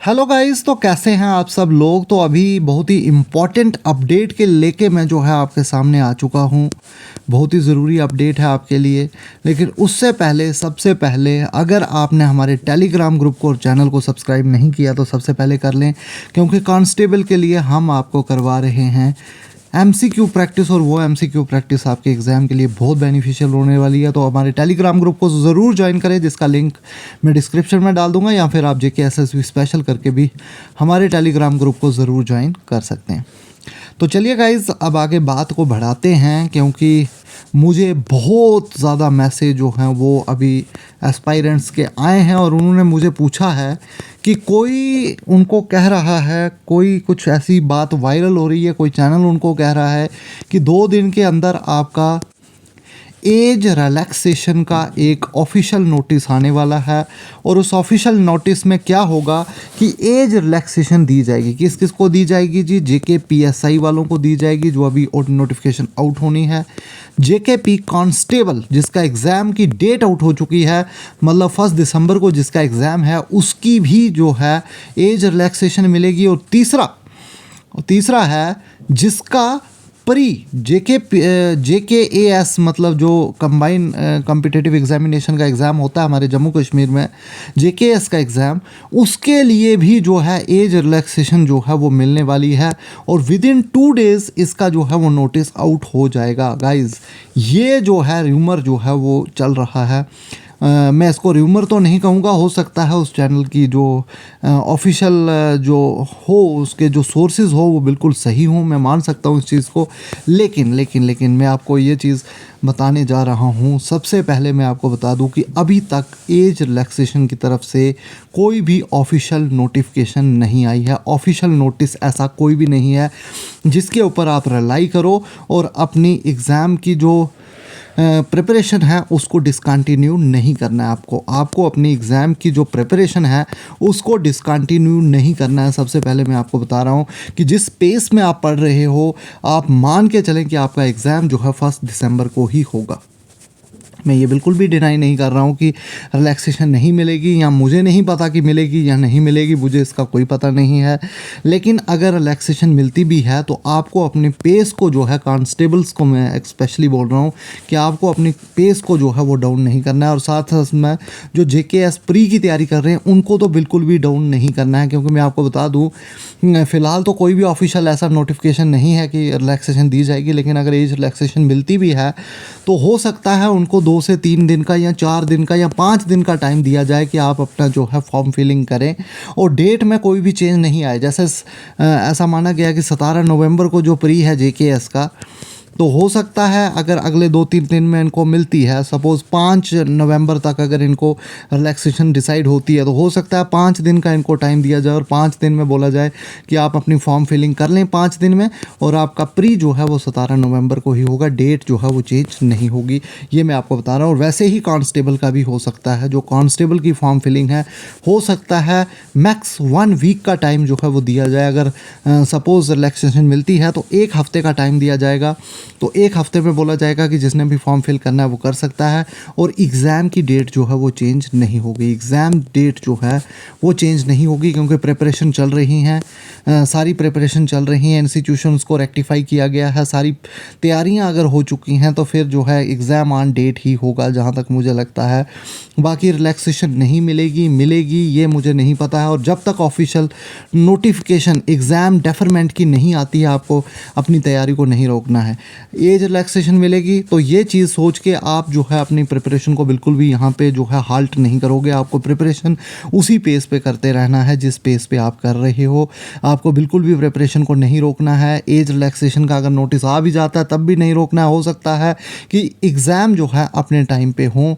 Hello guys, तो कैसे हैं आप सब लोग। तो अभी बहुत ही इम्पॉर्टेंट अपडेट के लेके मैं जो है आपके सामने आ चुका हूँ। बहुत ही ज़रूरी अपडेट है आपके लिए। लेकिन उससे पहले सबसे पहले अगर आपने हमारे टेलीग्राम ग्रुप को और चैनल को सब्सक्राइब नहीं किया तो सबसे पहले कर लें, क्योंकि कांस्टेबल के लिए हम आपको करवा रहे हैं MCQ प्रैक्टिस, और वो MCQ प्रैक्टिस आपके एग्ज़ाम के लिए बहुत बेनिफिशियल होने वाली है। तो हमारे टेलीग्राम ग्रुप को ज़रूर ज्वाइन करें, जिसका लिंक मैं डिस्क्रिप्शन में डाल दूंगा, या फिर आप JKSSB स्पेशल करके भी हमारे टेलीग्राम ग्रुप को ज़रूर ज्वाइन कर सकते हैं। तो चलिए गाइज़, अब आगे बात को बढ़ाते हैं, क्योंकि मुझे बहुत ज़्यादा मैसेज जो हैं वो अभी एस्पायरेंट्स के आए हैं, और उन्होंने मुझे पूछा है कि कोई उनको कह रहा है, कोई कुछ ऐसी बात वायरल हो रही है, कोई चैनल उनको कह रहा है कि 2 दिन के अंदर आपका एज रिलैक्सेशन का एक ऑफिशियल नोटिस आने वाला है। और उस ऑफिशियल नोटिस में क्या होगा कि एज रिलैक्सेशन दी जाएगी। किस किस को दी जाएगी जी? JKPSI वालों को दी जाएगी, जो अभी नोटिफिकेशन आउट होनी है। JKP कांस्टेबल जिसका एग्ज़ाम की डेट आउट हो चुकी है, मतलब 1 दिसंबर को जिसका एग्ज़ाम है, उसकी भी जो है एज रिलैक्सेशन मिलेगी। और तीसरा है जिसका प्री JKAS, मतलब जो कंबाइन कॉम्पिटिटिव एग्जामिनेशन का एग्ज़ाम होता है हमारे जम्मू कश्मीर में, JKS का एग्ज़ाम, उसके लिए भी जो है एज रिलैक्सेशन जो है वो मिलने वाली है। और विद इन 2 डेज़ इसका जो है वो नोटिस आउट हो जाएगा। गाइज़, ये जो है र्यूमर जो है वो चल रहा है। मैं इसको र्यूमर तो नहीं कहूँगा, हो सकता है उस चैनल की जो ऑफिशियल जो हो, उसके जो सोर्सेज हो वो बिल्कुल सही हो, मैं मान सकता हूँ इस चीज़ को। लेकिन मैं आपको ये चीज़ बताने जा रहा हूँ। सबसे पहले मैं आपको बता दूँ कि अभी तक एज रिलैक्सेशन की तरफ से कोई भी ऑफिशियल नोटिफिकेशन नहीं आई है। ऑफिशियल नोटिस ऐसा कोई भी नहीं है जिसके ऊपर आप रिलाई करो और अपनी एग्ज़ाम की जो प्रिपरेशन है उसको डिसकंटिन्यू नहीं करना है। आपको अपनी एग्ज़ाम की जो प्रिपरेशन है उसको डिसकंटिन्यू नहीं करना है। सबसे पहले मैं आपको बता रहा हूँ कि जिस पेस में आप पढ़ रहे हो, आप मान के चलें कि आपका एग्ज़ाम जो है 1 दिसंबर को ही होगा। मैं ये बिल्कुल भी डिनाई नहीं कर रहा हूँ कि रिलैक्सेशन नहीं मिलेगी, या मुझे नहीं पता कि मिलेगी या नहीं मिलेगी, मुझे इसका कोई पता नहीं है। लेकिन अगर रिलैक्सेशन मिलती भी है तो आपको अपने पेस को जो है, कांस्टेबल्स को मैं स्पेशली बोल रहा हूँ कि आपको अपनी पेस को जो है वो डाउन नहीं करना है। और साथ साथ में जो JKS प्री की तैयारी कर रहे हैं उनको तो बिल्कुल भी डाउन नहीं करना है, क्योंकि मैं आपको बता दूँ फ़िलहाल तो कोई भी ऑफिशियल ऐसा नोटिफिकेशन नहीं है कि रिलैक्सेशन दी जाएगी। लेकिन अगर एज रिलैक्सेशन मिलती भी है तो हो सकता है उनको 2 से 3 दिन का या 4 दिन का या 5 दिन का टाइम दिया जाए कि आप अपना जो है फॉर्म फिलिंग करें, और डेट में कोई भी चेंज नहीं आए। जैसे ऐसा माना गया कि 17 नवंबर को जो प्री है JKS का, तो हो सकता है अगर अगले 2-3 दिन में इनको मिलती है, सपोज़ 5 नवंबर तक अगर इनको रिलैक्सेशन डिसाइड होती है, तो हो सकता है 5 दिन का इनको टाइम दिया जाए और 5 दिन में बोला जाए कि आप अपनी फॉर्म फिलिंग कर लें 5 दिन में, और आपका प्री जो है वो 17 नवंबर को ही होगा। डेट जो है वो चेंज नहीं होगी, ये मैं आपको बता रहा हूँ। और वैसे ही कांस्टेबल का भी हो सकता है, जो कांस्टेबल की फॉर्म फिलिंग है, हो सकता है मैक्स 1 वीक का टाइम जो है वो दिया जाए। अगर सपोज़ रिलैक्सेशन मिलती है तो 1 हफ़्ते का टाइम दिया जाएगा। तो 1 हफ़्ते में बोला जाएगा कि जिसने भी फॉर्म फिल करना है वो कर सकता है, और एग्ज़ाम की डेट जो है वो चेंज नहीं होगी। एग्ज़ाम डेट जो है वो चेंज नहीं होगी, क्योंकि प्रिपरेशन चल रही हैं, सारी प्रिपरेशन चल रही हैं। इंस्टीट्यूशंस को रेक्टिफाई किया गया है, सारी तैयारियां अगर हो चुकी हैं, तो फिर जो है एग्ज़ाम ऑन डेट ही होगा, जहां तक मुझे लगता है। बाकी रिलैक्सेशन नहीं मिलेगी ये मुझे नहीं पता है। और जब तक ऑफिशियल नोटिफिकेशन एग्ज़ाम डेफरमेंट की नहीं आती है, आपको अपनी तैयारी को नहीं रोकना है। एज रिलैक्सेशन मिलेगी तो ये चीज़ सोच के आप जो है अपनी प्रिपरेशन को बिल्कुल भी यहाँ पे जो है हाल्ट नहीं करोगे। आपको प्रिपरेशन उसी पेस पे करते रहना है जिस पेस पे आप कर रहे हो। आपको बिल्कुल भी प्रिपरेशन को नहीं रोकना है। एज रिलैक्सेशन का अगर नोटिस आ भी जाता है तब भी नहीं रोकना है। हो सकता है कि एग्ज़ाम जो है अपने टाइम पे हों।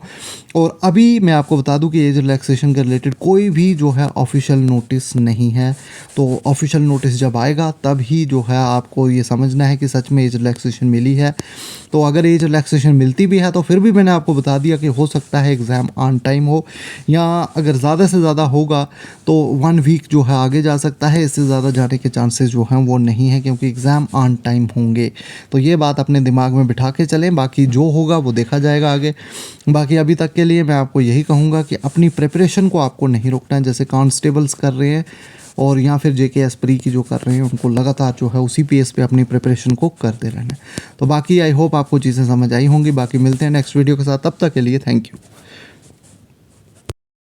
और अभी मैं आपको बता दूं कि एज रिलैक्सेशन के रिलेटेड कोई भी जो है ऑफिशियल नोटिस नहीं है। तो ऑफिशियल नोटिस जब आएगा तब ही जो है आपको ये समझना है कि सच में एज रिलैक्सेशन मिली है। तो अगर एज रिलैक्सेशन मिलती भी है तो फिर भी मैंने आपको बता दिया कि हो सकता है एग्ज़ाम ऑन टाइम हो, या अगर ज़्यादा से ज़्यादा होगा तो 1 वीक जो है आगे जा सकता है, इससे ज़्यादा जाने के चांसेस जो हैं वो नहीं है, क्योंकि एग्ज़ाम ऑन टाइम होंगे। तो ये बात अपने दिमाग में बिठा के चलें, बाकी जो होगा वो देखा जाएगा आगे। बाकी अभी तक के लिए मैं आपको यही कहूँगा कि अपनी प्रिपरेशन को आपको नहीं रोकना है, जैसे कांस्टेबल्स कर रहे हैं और या फिर JKS प्री की जो कर रहे हैं, उनको लगातार जो है उसी पेस पे अपनी प्रिपरेशन को करते रहना है। तो बाकी आई होप आपको चीज़ें समझ आई होंगी। बाकी मिलते हैं नेक्स्ट वीडियो के साथ, तब तक के लिए थैंक यू।